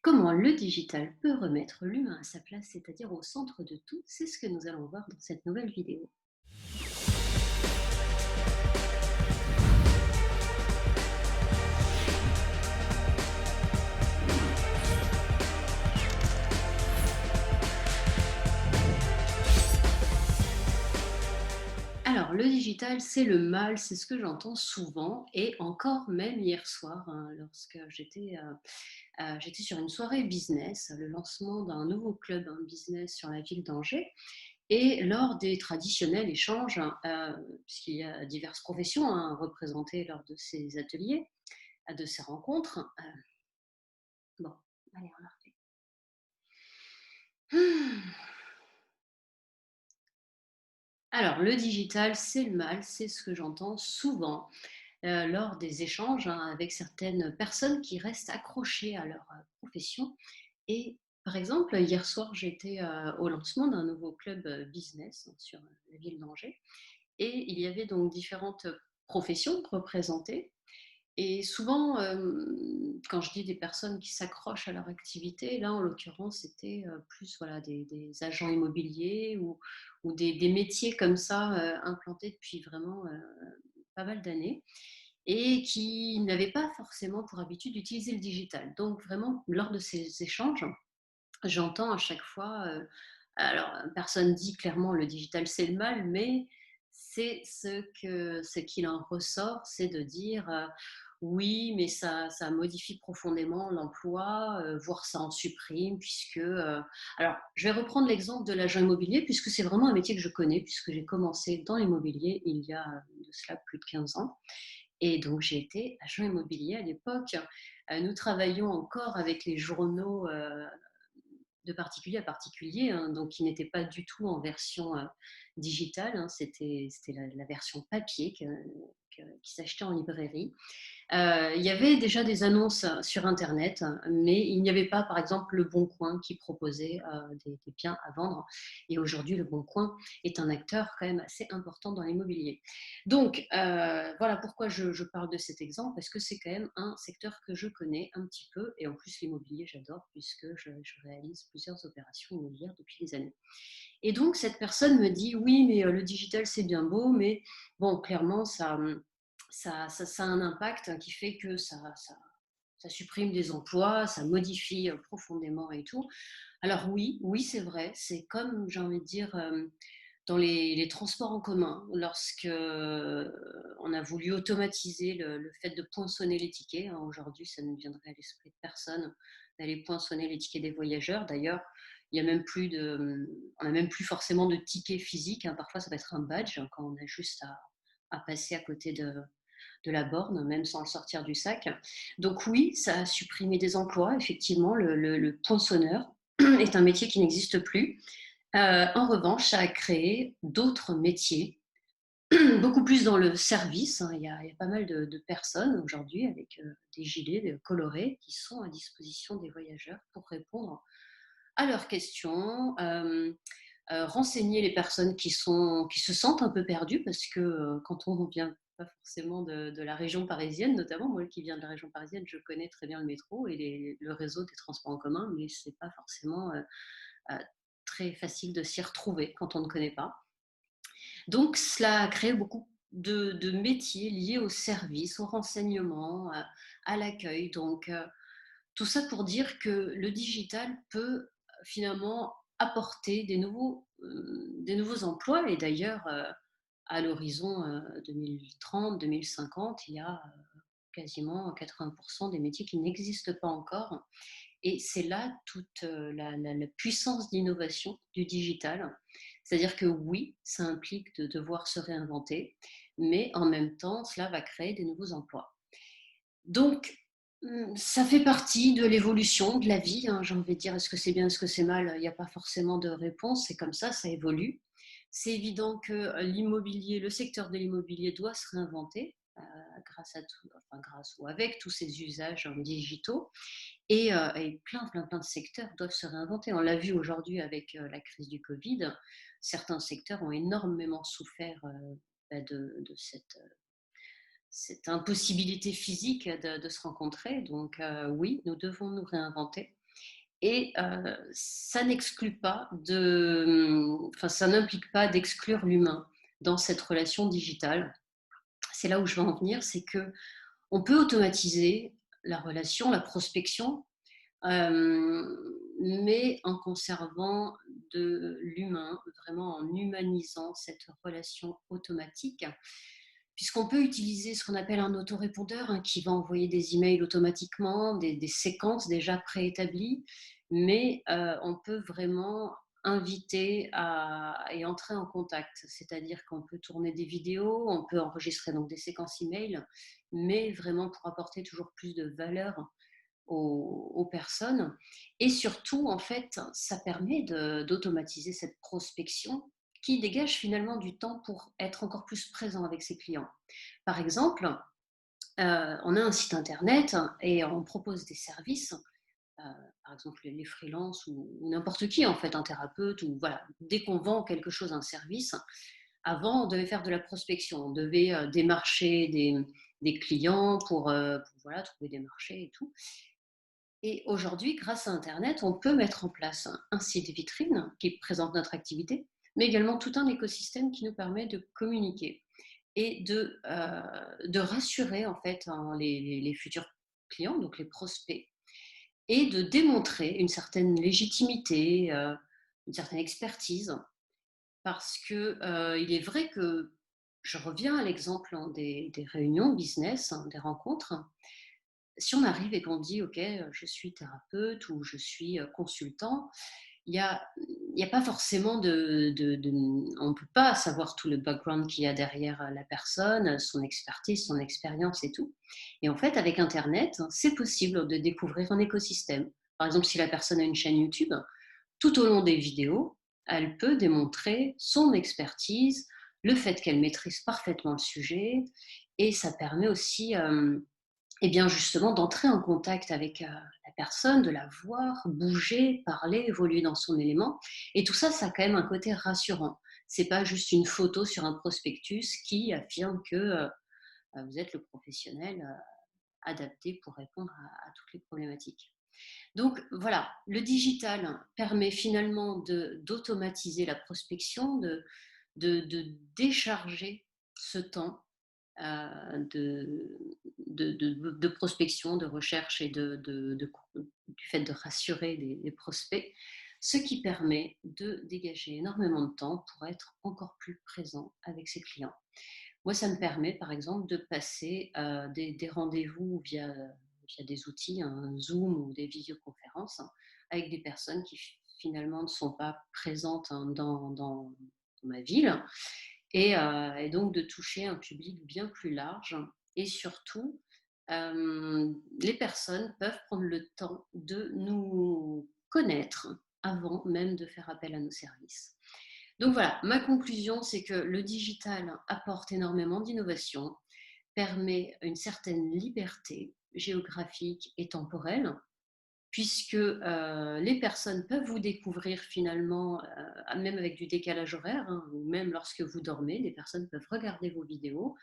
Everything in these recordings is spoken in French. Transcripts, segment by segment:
Comment le digital peut remettre l'humain à sa place, c'est-à-dire au centre de tout? C'est ce que nous allons voir dans cette nouvelle vidéo. Alors, le digital, c'est le mal, c'est ce que j'entends souvent et encore même hier soir, hein, lorsque j'étais sur une soirée business, le lancement d'un nouveau club, business sur la ville d'Angers. Et lors des traditionnels échanges, puisqu'il y a diverses professions représentées lors de ces ateliers, de ces rencontres. Bon, allez, on la refait. Alors, le digital, c'est le mal, c'est ce que j'entends souvent lors des échanges avec certaines personnes qui restent accrochées à leur profession. Et par exemple, hier soir, j'étais au lancement d'un nouveau club business sur la ville d'Angers. Et il y avait donc différentes professions représentées. Et souvent, quand je dis des personnes qui s'accrochent à leur activité, là, en l'occurrence, c'était plus voilà, des agents immobiliers ou des métiers comme ça, implantés depuis vraiment pas mal d'années et qui n'avaient pas forcément pour habitude d'utiliser le digital. Donc vraiment, lors de ces échanges, j'entends à chaque fois, alors personne dit clairement le digital c'est le mal, mais c'est ce qu'il en ressort, c'est de dire, oui, mais ça modifie profondément l'emploi, voire ça en supprime puisque, alors je vais reprendre l'exemple de l'agent immobilier puisque c'est vraiment un métier que je connais puisque j'ai commencé dans l'immobilier il y a, de cela plus de 15 ans et donc j'ai été agent immobilier à l'époque. Nous travaillions encore avec les journaux, de particulier à particulier, donc qui n'était pas du tout en version digitale, c'était la version papier qui s'achetait en librairie. Il y avait déjà des annonces sur internet, mais il n'y avait pas, par exemple, Le Bon Coin qui proposait des biens à vendre. Et aujourd'hui, Le Bon Coin est un acteur quand même assez important dans l'immobilier. Donc, voilà pourquoi je parle de cet exemple, parce que c'est quand même un secteur que je connais un petit peu. Et en plus, l'immobilier, j'adore, puisque je réalise plusieurs opérations immobilières depuis des années. Et donc, cette personne me dit, oui, mais le digital, c'est bien beau, mais bon, clairement, ça a un impact qui fait que ça supprime des emplois, ça modifie profondément et tout. Alors oui, oui, c'est vrai, c'est comme, j'ai envie de dire, dans les transports en commun, lorsque on a voulu automatiser le fait de poinçonner les tickets. Aujourd'hui, ça ne viendrait à l'esprit de personne d'aller poinçonner les tickets des voyageurs. D'ailleurs, il y a même plus on n'a même plus forcément de tickets physiques. Parfois, ça va être un badge quand on a juste à passer à côté de la borne, même sans le sortir du sac. Donc oui, ça a supprimé des emplois. Effectivement, le poinçonneur est un métier qui n'existe plus. En revanche, ça a créé d'autres métiers, beaucoup plus dans le service. Il y a pas mal de personnes aujourd'hui avec des gilets colorés qui sont à disposition des voyageurs pour répondre à leurs questions, renseigner les personnes qui se sentent un peu perdues parce que quand on vient pas forcément de la région parisienne, notamment moi qui viens de la région parisienne, je connais très bien le métro et le réseau des transports en commun, mais c'est pas forcément euh, très facile de s'y retrouver quand on ne connaît pas. Donc cela a créé beaucoup de métiers liés au service, au renseignement, à l'accueil. Donc tout ça pour dire que le digital peut finalement apporter des nouveaux emplois et d'ailleurs, à l'horizon, 2030-2050, il y a, quasiment 80 des métiers qui n'existent pas encore et c'est là toute, la puissance d'innovation du digital. C'est-à-dire que oui, ça implique de devoir se réinventer, mais en même temps, cela va créer des nouveaux emplois. Donc, ça fait partie de l'évolution de la vie, j'ai envie de dire. Est-ce que c'est bien, est-ce que c'est mal? Il n'y a pas forcément de réponse, c'est comme ça évolue. C'est évident que l'immobilier, le secteur de l'immobilier doit se réinventer, grâce à tout enfin grâce ou avec tous ces usages, digitaux et plein de secteurs doivent se réinventer. On l'a vu aujourd'hui avec, la crise du covid. Certains secteurs ont énormément souffert, de cette impossibilité physique de se rencontrer. Donc oui, nous devons nous réinventer. et ça n'exclut pas enfin, ça n'implique pas d'exclure l'humain dans cette relation digitale. C'est là où je veux en venir, c'est que on peut automatiser la relation, la prospection, mais en conservant de l'humain, vraiment en humanisant cette relation automatique. Puisqu'on peut utiliser ce qu'on appelle un autorépondeur, hein, qui va envoyer des emails automatiquement, des séquences déjà préétablies, mais on peut vraiment inviter et entrer en contact. C'est-à-dire qu'on peut tourner des vidéos, on peut enregistrer donc des séquences email, mais vraiment pour apporter toujours plus de valeur aux personnes. Et surtout, en fait, ça permet d'automatiser cette prospection qui dégage finalement du temps pour être encore plus présent avec ses clients. Par exemple, on a un site internet et on propose des services, euh, par exemple les freelances ou n'importe qui, en fait, un thérapeute, ou voilà, dès qu'on vend quelque chose, un service, avant, on devait faire de la prospection, on devait démarcher des clients pour voilà, trouver des marchés et tout. Et aujourd'hui, grâce à Internet, on peut mettre en place un site vitrine qui présente notre activité, mais également tout un écosystème qui nous permet de communiquer et de rassurer en fait, hein, les futurs clients, donc les prospects, et de démontrer une certaine légitimité, une certaine expertise, parce que il est vrai que je reviens à l'exemple, hein, des réunions business, hein, des rencontres. Si on arrive et qu'on dit: «OK, je suis thérapeute» ou «Je suis, consultant», il y a il y a pas forcément on ne peut pas savoir tout le background qu'il y a derrière, la personne, son expertise, son expérience et tout. Et en fait, avec internet, c'est possible de découvrir un écosystème. Par exemple, si la personne a une chaîne YouTube, tout au long des vidéos, elle peut démontrer son expertise, le fait qu'elle maîtrise parfaitement le sujet, et ça permet aussi, et bien justement d'entrer en contact avec la personne, de la voir bouger, parler, évoluer dans son élément. Et tout ça, ça a quand même un côté rassurant. C'est pas juste une photo sur un prospectus qui affirme que vous êtes le professionnel adapté pour répondre à toutes les problématiques. Donc voilà, le digital permet finalement d'automatiser la prospection, de décharger ce temps de prospection, de recherche et du fait de rassurer les prospects, ce qui permet de dégager énormément de temps pour être encore plus présent avec ses clients. Moi, ça me permet, par exemple, de passer des rendez-vous via des outils, un Zoom ou des visioconférences, hein, avec des personnes qui finalement ne sont pas présentes, hein, dans ma ville, et donc de toucher un public bien plus large. Et surtout, les personnes peuvent prendre le temps de nous connaître avant même de faire appel à nos services. Donc voilà, ma conclusion, c'est que le digital apporte énormément d'innovation, permet une certaine liberté géographique et temporelle, puisque les personnes peuvent vous découvrir finalement, même avec du décalage horaire, hein, ou même lorsque vous dormez, les personnes peuvent regarder vos vidéos,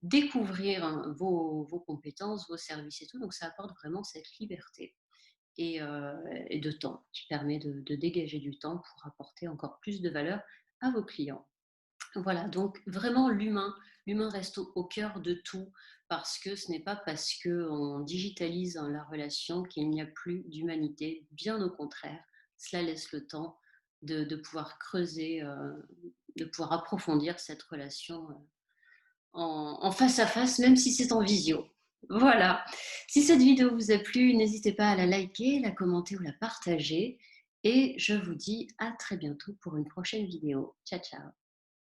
découvrir, hein, vos compétences, vos services et tout. Donc ça apporte vraiment cette liberté et de temps qui permet de dégager du temps pour apporter encore plus de valeur à vos clients. Voilà, donc vraiment l'humain reste au cœur de tout, parce que ce n'est pas parce qu'on digitalise, hein, la relation qu'il n'y a plus d'humanité. Bien au contraire, cela laisse le temps de pouvoir creuser, de pouvoir approfondir cette relation en face à face, même si c'est en visio. Voilà. Si cette vidéo vous a plu, n'hésitez pas à la liker, la commenter ou la partager. Et je vous dis à très bientôt pour une prochaine vidéo. Ciao, ciao.